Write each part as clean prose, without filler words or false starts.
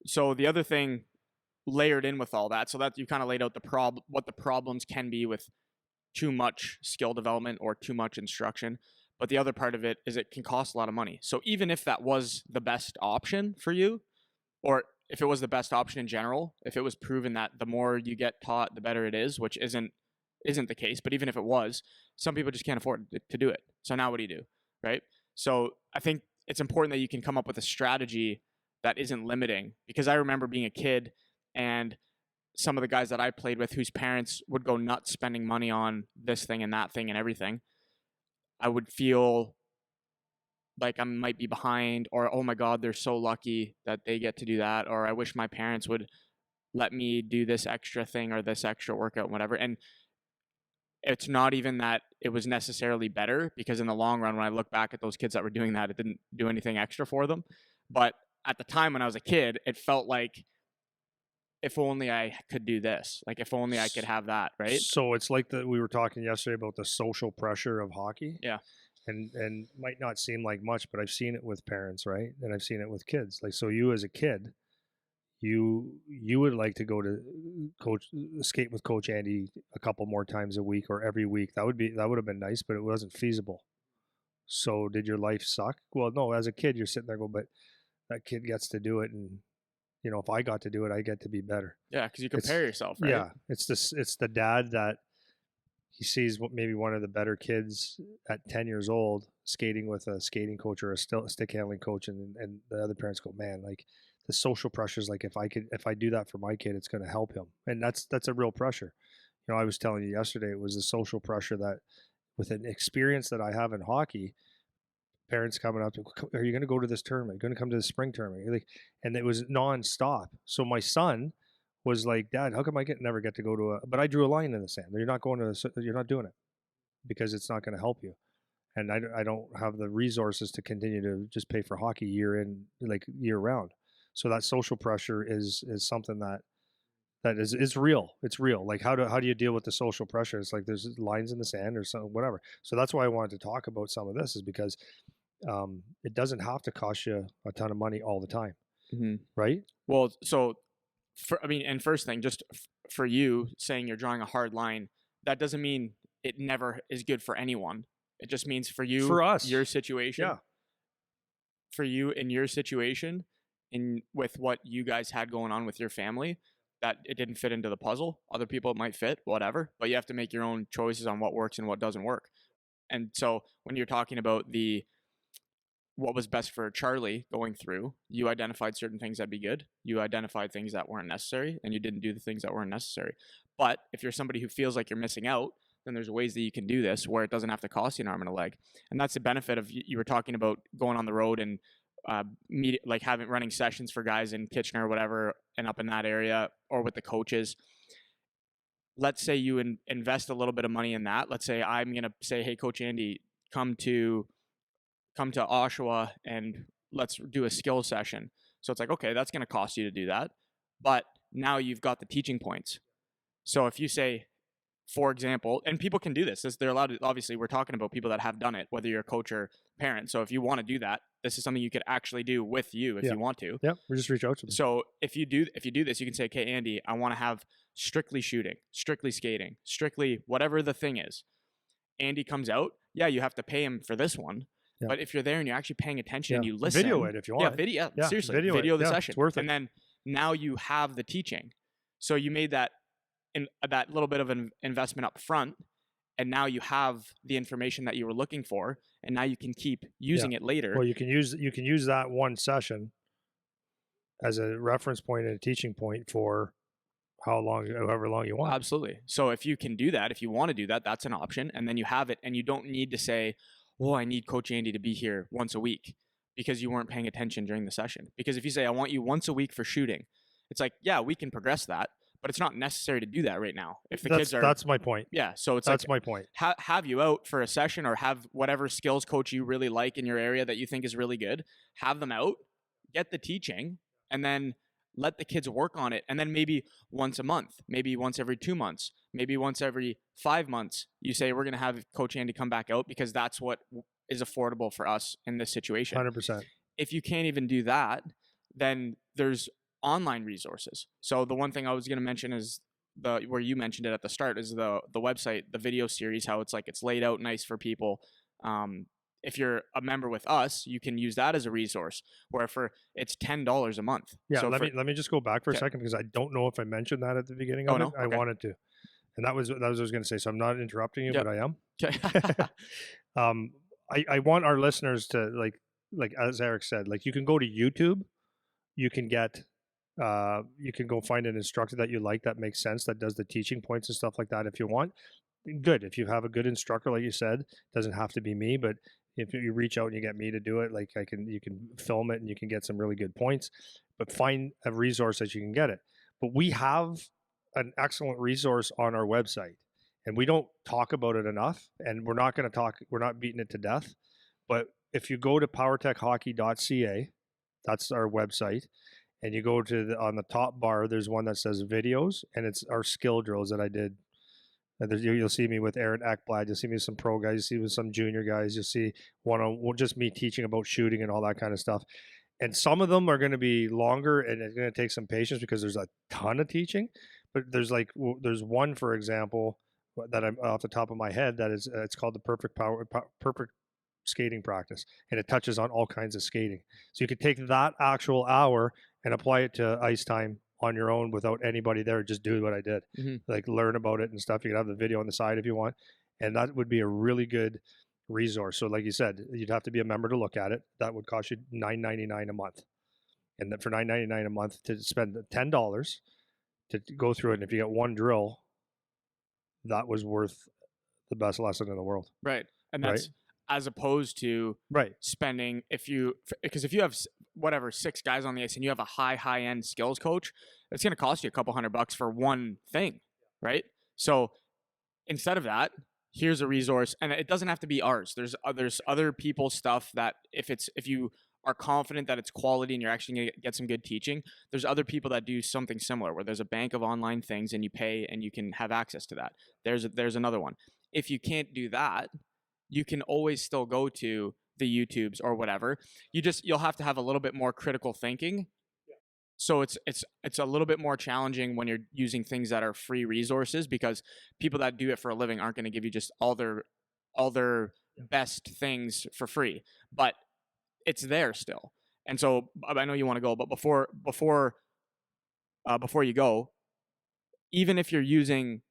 So the other thing layered in with all that, so that you kind of laid out what the problems can be with too much skill development or too much instruction. But the other part of it is it can cost a lot of money. So even if that was the best option for you, or if it was the best option in general, if it was proven that the more you get taught, the better it is, which isn't the case, but even if it was, some people just can't afford to do it. So now what do you do, right? So I think it's important that you can come up with a strategy that isn't limiting, because I remember being a kid and some of the guys that I played with whose parents would go nuts spending money on this thing and that thing and everything. I would feel like I might be behind, or, oh my God, they're so lucky that they get to do that. Or I wish my parents would let me do this extra thing or this extra workout, whatever. And it's not even that it was necessarily better, because in the long run, when I look back at those kids that were doing that, it didn't do anything extra for them. But at the time when I was a kid, it felt like, if only I could do this, like if only I could have that, right? So it's like we were talking yesterday about the social pressure of hockey. Yeah. And might not seem like much, but I've seen it with parents, right? And I've seen it with kids. Like, so you as a kid, you would like to go to skate with Coach Andy a couple more times a week or every week. That would have been nice, but it wasn't feasible. So did your life suck? Well, no, as a kid, you're sitting there going, but that kid gets to do it, and if I got to do it, I get to be better. Yeah, because you compare yourself, right? Yeah, it's the dad that he sees maybe one of the better kids at 10 years old skating with a skating coach or a stick handling coach, and the other parents go, man, like the social pressures, like if I do that for my kid, it's going to help him, and that's a real pressure. I was telling you yesterday, it was the social pressure that, with an experience that I have in hockey, parents coming up to, are you going to go to this tournament? Are you going to come to the spring tournament? And it was nonstop. So my son was like, Dad, how come I never get to go to but I drew a line in the sand. You're not doing it because it's not going to help you. And I don't have the resources to continue to just pay for hockey year round. So that social pressure is something that is real. It's real. Like how do you deal with the social pressure? It's like there's lines in the sand or something, whatever. So that's why I wanted to talk about some of this, is because it doesn't have to cost you a ton of money all the time. Mm-hmm. Right? Well, so and first thing, just for you saying you're drawing a hard line, that doesn't mean it never is good for anyone. It just means for you, for us, your situation, yeah. For you in your situation, with what you guys had going on with your family, that it didn't fit into the puzzle. Other people it might fit, whatever, but you have to make your own choices on what works and what doesn't work. And so when you're talking about what was best for Charlie going through, you identified certain things that'd be good. You identified things that weren't necessary, and you didn't do the things that weren't necessary. But if you're somebody who feels like you're missing out, then there's ways that you can do this where it doesn't have to cost you an arm and a leg. And that's the benefit of, you were talking about going on the road and running sessions for guys in Kitchener or whatever, and up in that area, or with the coaches. Let's say you invest a little bit of money in that. Let's say I'm going to say, hey, Coach Andy, come to Oshawa and let's do a skill session. So it's like, okay, that's going to cost you to do that. But now you've got the teaching points. So if you say, for example, and people can do this, they're allowed to, obviously we're talking about people that have done it, whether you're a coach or parent. So if you want to do that, this is something you could actually do with you if you want to. Yeah, we just reach out to them. So if you do this, you can say, okay, Andy, I want to have strictly shooting, strictly skating, strictly whatever the thing is. Andy comes out. Yeah, you have to pay him for this one. Yeah. But if you're there and you're actually paying attention and you listen, video it if you want. Seriously, video the session. It's worth it. And then now you have the teaching. So you made that little bit of an investment up front, and now you have the information that you were looking for, and now you can keep using it later. Well, you can use that one session as a reference point and a teaching point for however long you want. Absolutely. So if you can do that, if you want to do that, that's an option, and then you have it, and you don't need to say, oh, I need Coach Andy to be here once a week because you weren't paying attention during the session. Because if you say, I want you once a week for shooting, it's like, yeah, we can progress that, but it's not necessary to do that right now. If the kids are, that's my point. Yeah. So that's my point. Have you out for a session, or have whatever skills coach you really like in your area that you think is really good, have them out, get the teaching, and then let the kids work on it. And then maybe once a month, maybe once every 2 months, maybe once every 5 months, you say, we're going to have Coach Andy come back out because that's what is affordable for us in this situation. 100%. If you can't even do that, then there's online resources. So the one thing I was going to mention is the where you mentioned it at the start is the website, the video series, how it's like it's laid out nice for people. If you're a member with us, you can use that as a resource. Where for it's $10 a month. Yeah, So let me just go back for a okay. second because I don't know if I mentioned that at the beginning Oh of it. no, I okay, wanted to, and that was what I was going to say. So I'm not interrupting you, but yep, I am. okay, um, I want our listeners to like as Eric said, like you can go to YouTube, you can get you can go find an instructor that you like that makes sense that does the teaching points and stuff like that if you want. Good. If you have a good instructor, like you said, doesn't have to be me, but if you reach out and you get me to do it, like you can film it and you can get some really good points, but find a resource that you can get it. But we have an excellent resource on our website and we don't talk about it enough, and we're not beating it to death. But if you go to powertechhockey.ca, that's our website, and you go to on the top bar, there's one that says videos, and it's our skill drills that I did. You'll see me with Aaron Ekblad. You'll see me with some pro guys. You'll see with some junior guys. You'll see one on just me teaching about shooting and all that kind of stuff. And some of them are going to be longer, and it's going to take some patience because there's a ton of teaching. But there's one, for example, that I'm off the top of my head that is it's called the perfect skating practice, and it touches on all kinds of skating. So you could take that actual hour and apply it to ice time on your own without anybody there. Just do what I did, like learn about it and stuff. You can have the video on the side if you want, and that would be a really good resource. So like you said, you'd have to be a member to look at it. That would cost you $9.99 a month, and then for $9.99 a month to spend $10 to go through it, and if you get one drill, that was worth the best lesson in the world. right, and Right. that's as opposed to Right. spending because if you have whatever 6 guys on the ice and you have a high end skills coach, it's going to cost you a couple $100 for one thing, right? So instead of that, here's a resource, and it doesn't have to be ours. There's other people's stuff that if you are confident that it's quality and you're actually going to get some good teaching, there's other people that do something similar where there's a bank of online things and you pay and you can have access to that. There's another one. If you can't do that, you can always still go to the YouTubes or whatever. You'll have to have a little bit more critical thinking. So it's a little bit more challenging when you're using things that are free resources, because people that do it for a living aren't going to give you just all their best things for free, but it's there still. And so I know you want to go, but before you go, even if you're using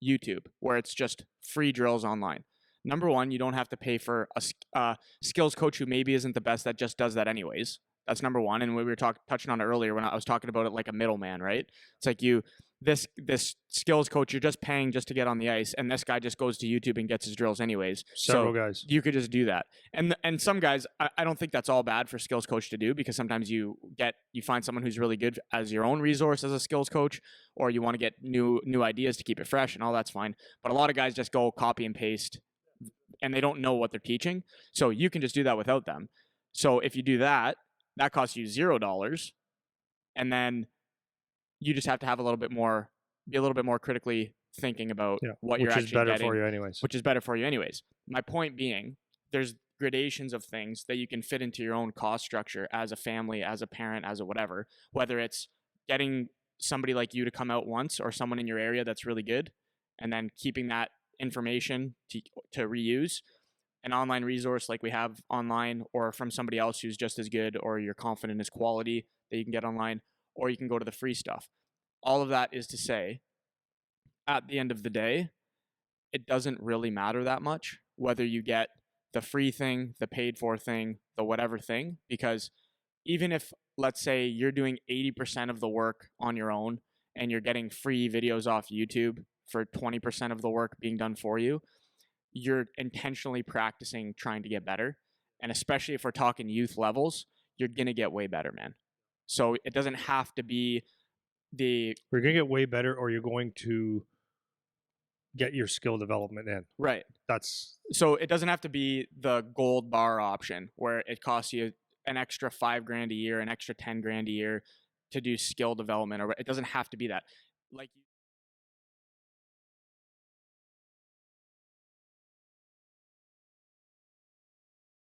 YouTube where it's just free drills online, number one, you don't have to pay for a skills coach who maybe isn't the best that just does that anyways. That's number one. And we were touching on it earlier when I was talking about it like a middleman, right? It's like this skills coach, you're just paying just to get on the ice, and this guy just goes to YouTube and gets his drills anyways. Several guys. You could just do that. And some guys, I don't think that's all bad for skills coach to do, because sometimes you find someone who's really good as your own resource as a skills coach, or you want to get new ideas to keep it fresh, and all that's fine. But a lot of guys just go copy and paste and they don't know what they're teaching. So you can just do that without them. So if you do that, that costs you $0. And then you just have to have be a little bit more critically thinking about what you're actually getting. Which is better for you anyways. Which is better for you anyways. My point being, there's gradations of things that you can fit into your own cost structure as a family, as a parent, as a whatever, whether it's getting somebody like you to come out once or someone in your area that's really good, and then keeping that information to reuse, an online resource like we have online, or from somebody else who's just as good or you're confident is quality that you can get online, or you can go to the free stuff. All of that is to say, at the end of the day, it doesn't really matter that much whether you get the free thing, the paid for thing, the whatever thing, because even if, let's say, you're doing 80% of the work on your own and you're getting free videos off YouTube for 20% of the work being done for you, you're intentionally practicing trying to get better. And especially if we're talking youth levels, you're going to get way better, man. So it doesn't have to be you're going to get way better, or you're going to get your skill development in. Right. So it doesn't have to be the gold bar option where it costs you an extra $5,000 a year, an extra $10,000 a year to do skill development, or it doesn't have to be that. Like